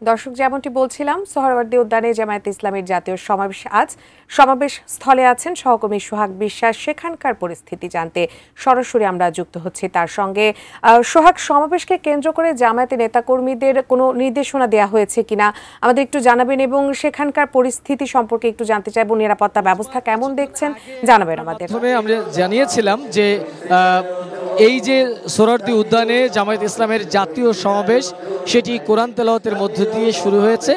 দর্শক যেমনটি বলছিলাম সোহরাওয়ার্দী উদ্যানে জামায়াতে ইসলামীর জাতীয় সমাবেশ আজ সমাবেশ স্থলে আছেন সহকর্মী সোহাগ বিশ্বাস। সেখানকার পরিস্থিতি জানতে সরাসরি আমরা যুক্ত হচ্ছি তার সঙ্গে। সোহাগ, সমাবেশকে কেন্দ্র করে জামায়াতে নেতাকর্মীদের কোনো নির্দেশনা দেওয়া হয়েছে কিনা আমাদের একটু জানাবেন, এবং সেখানকার পরিস্থিতি সম্পর্কে একটু জানতে চাইব। নিরাপত্তা ব্যবস্থা কেমন দেখছেন জানাবেন আমাদের। আমরা জানিয়েছিলাম যে এই যে সোহরাওয়ার্দী উদ্যানে জামায়াত ইসলামের জাতীয় সমাবেশ সেটি কোরআন তেলাওয়াতের মধ্য দিয়ে শুরু হয়েছে।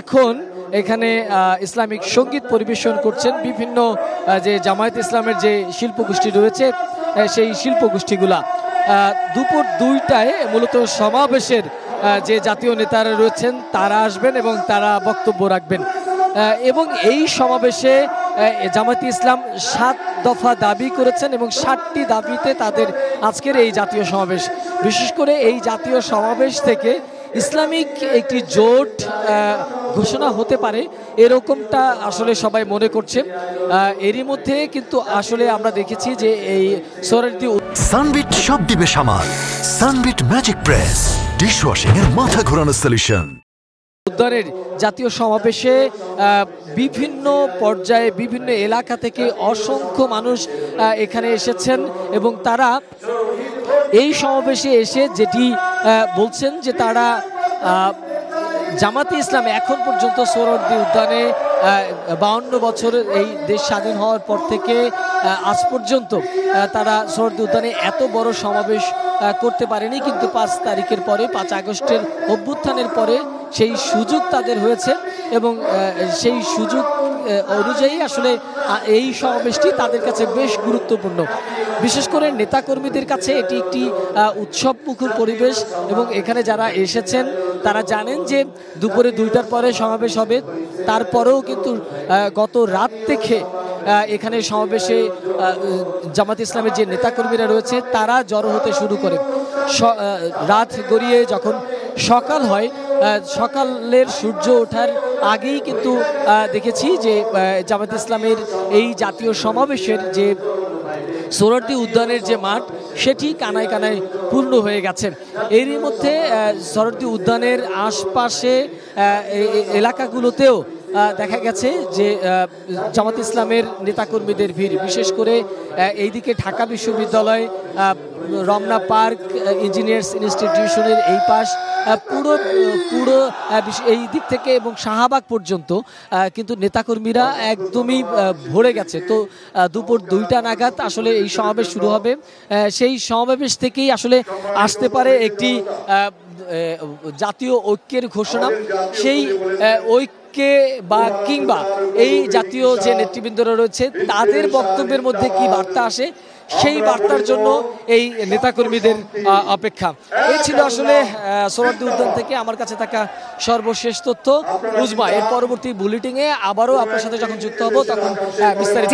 এখন এখানে ইসলামিক সঙ্গীত পরিবেশন করছেন বিভিন্ন যে জামায়াত ইসলামের যে শিল্পগোষ্ঠী রয়েছে সেই শিল্পগোষ্ঠীগুলা। দুপুর 2টায় মূলত সমাবেশের যে জাতীয় নেতারা রয়েছেন তারা আসবেন এবং তারা বক্তব্য রাখবেন। এবং এই সমাবেশে জামায়াতে ইসলাম 7 দফা দাবি করেছেন এবং 7টি দাবিতে তাদের আজকের এই জাতীয় সমাবেশ। বিশেষ করে এই জাতীয় সমাবেশ থেকে ইসলামিক একটি জোট ঘোষণা হতে পারে এরকমটা আসলে সবাই মনে করছে। এরই মধ্যে কিন্তু আসলে আমরা দেখেছি যে এই সোহরাওয়ার্দী সানবিট সব দিবে সামাল। সানবিট ম্যাজিক প্রেস ডিশওয়াশিং এর মাথা ঘোরানো সলিউশন। উদ্যানের জাতীয় সমাবেশে বিভিন্ন পর্যায়ে বিভিন্ন এলাকা থেকে অসংখ্য মানুষ এখানে এসেছেন এবং তারা এই সমাবেশে এসে যেটি বলছেন যে তারা জামায়াতে ইসলাম এখন পর্যন্ত সোহরাওয়ার্দী উদ্যানে 52 বছরের এই দেশ স্বাধীন হওয়ার পর থেকে আজ পর্যন্ত তারা সোহরাওয়ার্দী উদ্যানে এত বড় সমাবেশ করতে পারেনি, কিন্তু 5 তারিখের পরে 5 আগস্টের অভ্যুত্থানের পরে সেই সুযোগ তাদের হয়েছে এবং সেই সুযোগ অনুযায়ী আসলে এই সমাবেশটি তাদের কাছে বেশ গুরুত্বপূর্ণ। বিশেষ করে নেতাকর্মীদের কাছে এটি একটি উৎসব মুখর পরিবেশ এবং এখানে যারা এসেছেন তারা জানেন যে দুপুরে 2টার পরে সমাবেশ হবে। তারপরেও কিন্তু গত রাত থেকে এখানে সমাবেশে জামায়াত ইসলামের যে নেতাকর্মীরা রয়েছে তারা জড়ো হতে শুরু করে। রাত গড়িয়ে যখন সকাল হয়, সকালের সূর্য ওঠার আগেই কিন্তু দেখেছি যে জামায়াত ইসলামের এই জাতীয় সমাবেশের যে সোহরাওয়ার্দী উদ্যানের যে মাঠ সেটি কানায় কানায় পূর্ণ হয়ে গেছে। এরই মধ্যে সোহরাওয়ার্দী উদ্যানের আশপাশে এলাকাগুলোতেও দেখা গেছে যে জামায়াত ইসলামের নেতাকর্মীদের ভিড়, বিশেষ করে এইদিকে ঢাকা বিশ্ববিদ্যালয়, রমনা পার্ক, ইঞ্জিনিয়ার্স ইনস্টিটিউশনের এই পাশ পুরো এই দিক থেকে এবং শাহবাগ পর্যন্ত কিন্তু নেতাকর্মীরা একদমই ভরে গেছে। তো দুপুর 2টা নাগাদ আসলে এই সমাবেশ শুরু হবে। সেই সমাবেশ থেকেই আসলে আসতে পারে একটি জাতীয় ঐক্যের ঘোষণা। সেই ঐক্যে বা কিংবা এই জাতীয় যে নেতৃবৃন্দরা রয়েছে তাদের বক্তব্যের মধ্যে কি বার্তা আসে সেই বার্তার জন্য এই নেতাকর্মীদের অপেক্ষা। এই ছিল আসলে সোহরাওয়ার্দী উদ্যান থেকে আমার কাছে থাকা সর্বশেষ তথ্য। উজমা, এর পরবর্তী বুলেটিনে আবারও আপনার সাথে যখন যুক্ত হব তখন বিস্তারিত।